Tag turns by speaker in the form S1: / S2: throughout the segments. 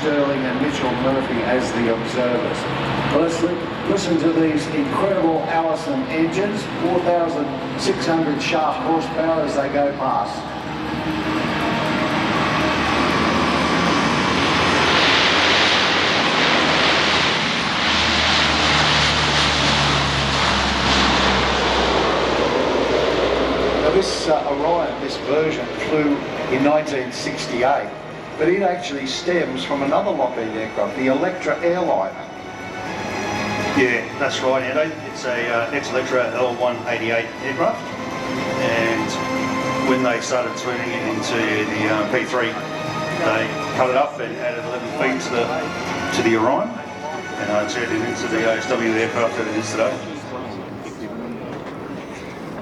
S1: Sterling and Mitchell Murphy as the observers. Well, let's listen to these incredible Allison engines, 4,600 shaft horsepower as they go past. This Orion, this version, flew in 1968, but it actually stems from another Lockheed aircraft, the Electra airliner.
S2: Yeah, that's right, Andy. It's a ex-Electra L188 aircraft, and when they started turning it into the P3, they cut it up and added 11 feet to the Orion, and turned it into the OSW aircraft that it is today.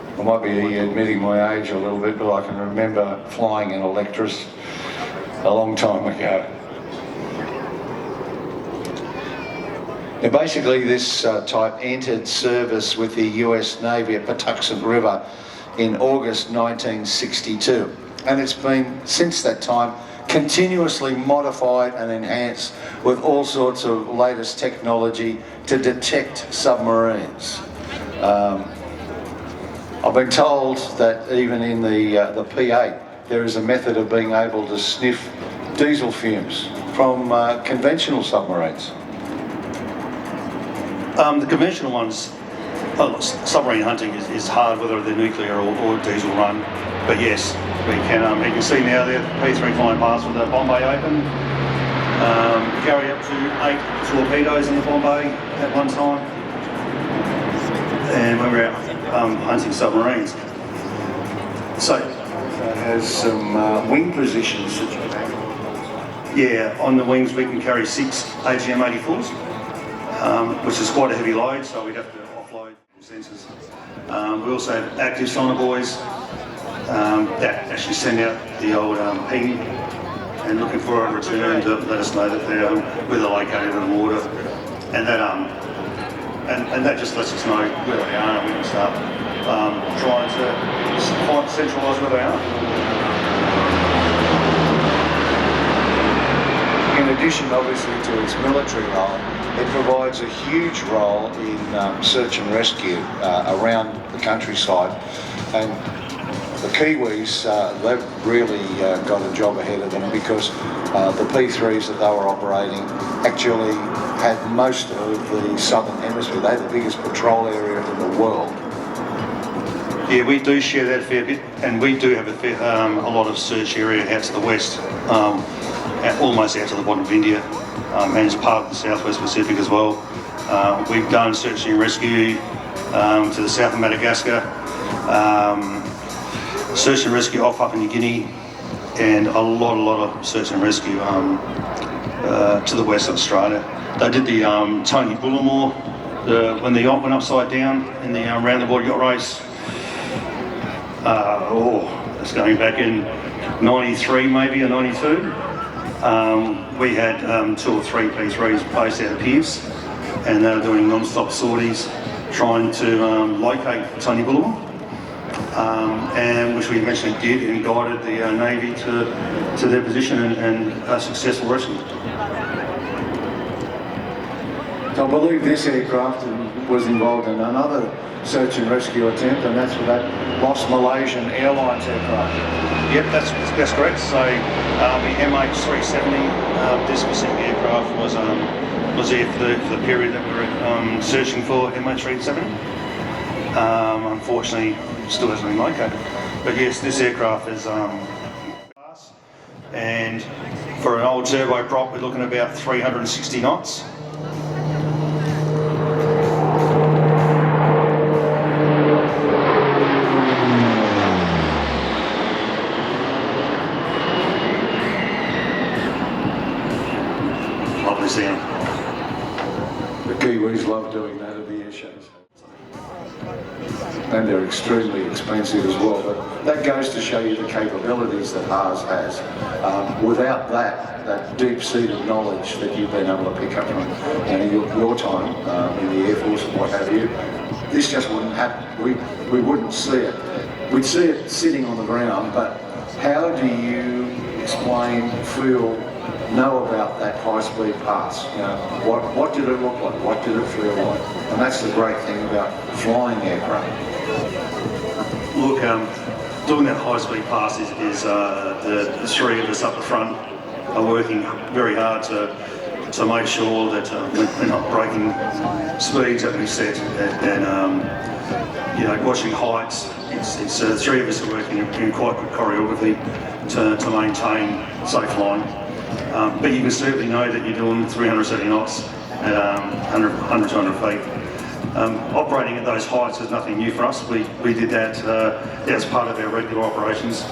S1: I might be admitting my age a little bit, but I can remember flying in Electras a long time ago. Now basically this type entered service with the US Navy at Patuxent River in August 1962, and it's been since that time continuously modified and enhanced with all sorts of latest technology to detect submarines. I've been told that even in the P-8 there is a method of being able to sniff diesel fumes from conventional submarines.
S2: The conventional ones, submarine hunting is hard, whether they're nuclear or diesel run. But yes, we can. You can see now there the P-3 flying past with the bomb bay open. Carry up to 8 torpedoes in the bomb bay at one time. And when we're out hunting submarines. So
S1: it has some wing positions that you can.
S2: Yeah, on the wings we can carry 6 AGM-84s, which is quite a heavy load, so we'd have to offload sensors. We also have active sonar buoys that actually send out the old ping and looking for a return to let us know that they're where they're located in the water, and that and that just lets us know where they are, and we can start trying to centralise where they are.
S1: In addition, obviously, to its military role, it provides a huge role in search and rescue around the countryside. And the Kiwis, they've really got a job ahead of them, because the P3s that they were operating actually had most of the southern hemisphere. They had the biggest patrol area in the world.
S2: Yeah, we do share that a fair bit, and we do have a lot of search area out to the west, almost out to the bottom of India, and it's part of the Southwest Pacific as well. We've done search and rescue to the south of Madagascar, search and rescue off Papua New Guinea, and a lot of search and rescue to the west of Australia. They did the Tony Bullimore when the yacht went upside down in the round the world yacht race. It's going back in 93 maybe, or 92. We had 2 or 3 P3s based out of Pierce, and they were doing non-stop sorties trying to locate Tony Bullimore, and which we eventually did, and guided the Navy to their position and a successful rescue.
S1: I believe this aircraft was involved in another search and rescue attempt, and that's for that lost Malaysian Airlines aircraft.
S2: Yep, that's correct. So the MH370, this specific aircraft was there for the period that we were searching for MH370. Unfortunately, still hasn't been located. But yes, this aircraft is and for an old turboprop, we're looking at about 360 knots.
S1: The Kiwis love doing that at the air shows. And they're extremely expensive as well, but that goes to show you the capabilities that ours has. Without that deep-seated knowledge that you've been able to pick up from your time in the Air Force and what have you, this just wouldn't happen. We wouldn't see it. We'd see it sitting on the ground, but how do you explain, feel, know about that high-speed pass. You know, what did it look like? What did it feel like? And that's the great thing about flying aircraft.
S2: Look, doing that high-speed pass is the three of us up the front are working very hard to make sure that we're not breaking speeds that we've set, and you know, watching heights. It's three of us are working in quite good choreography to maintain safe flying. But you can certainly know that you're doing 370 knots at 100 feet. Operating at those heights is nothing new for us. We did that as part of our regular operations,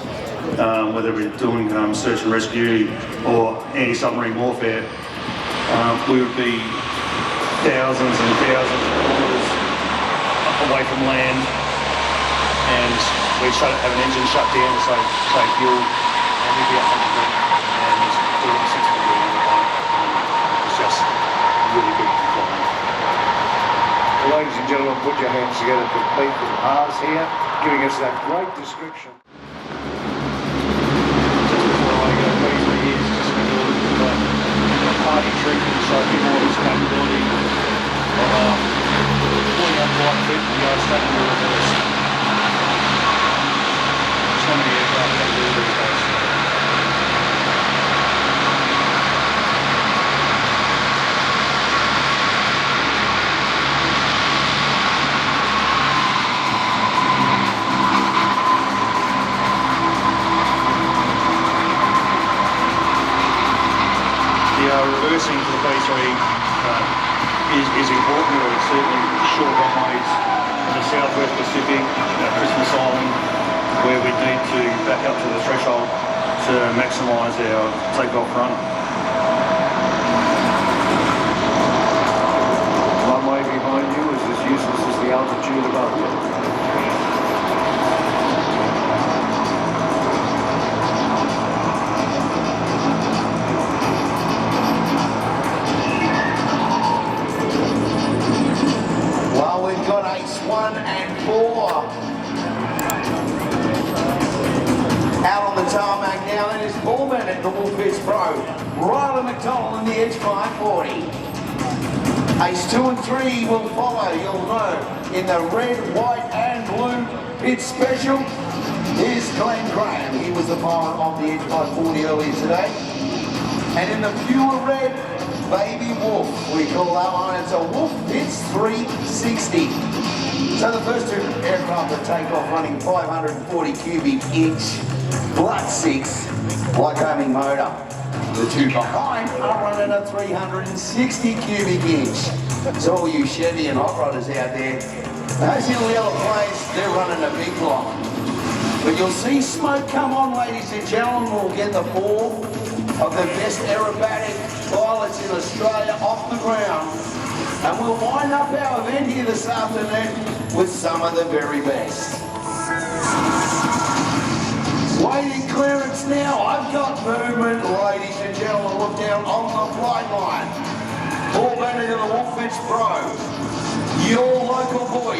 S2: whether we're doing search and rescue or anti-submarine warfare. We would be thousands and thousands of kilometres away from land, and we'd have an engine shut down to save fuel, and we'd be up on the ground and doing 6 degree on the boat. It's just really good flying.
S1: Well, ladies and gentlemen, put your hands together for Pete and Haas here, giving us that great description.
S2: Party trick and show people what his capability of pulling up right foot and go straight into reverse. So many aircraft can do these days. Reversing to the P-3 is important. There are certainly short runways in the southwest Pacific, Christmas Island, where we need to back up to the threshold to maximise our take-off run.
S1: Runway behind you is as useless as the altitude above you.
S3: One and four. Out on the tarmac now, it is Corbin at the Wolffish Pro. Riley McDonald in the Edge 540. Ace 2 and 3 will follow, you'll know, in the red, white and blue. It's special. Here's Glenn Graham. He was the pilot of the Edge 540 earlier today. And in the pure red, Baby Wolf. We call that one. It's a Wolf. It's 360. So the first two aircraft that take off running 540 cubic inch Blood 6 Lycoming motor. The two behind are running a 360 cubic inch. So all you Chevy and hot rodders out there, those little yellow planes, they're running a big block. But you'll see smoke come on, ladies and gentlemen. We'll get the four of the best aerobatic pilots in Australia off the ground. And we'll wind up our event here this afternoon with some of the very best. Waiting clearance now. I've got movement, ladies and gentlemen. Look down on the flight line. All better than the Wolffish Pro. Your local boy.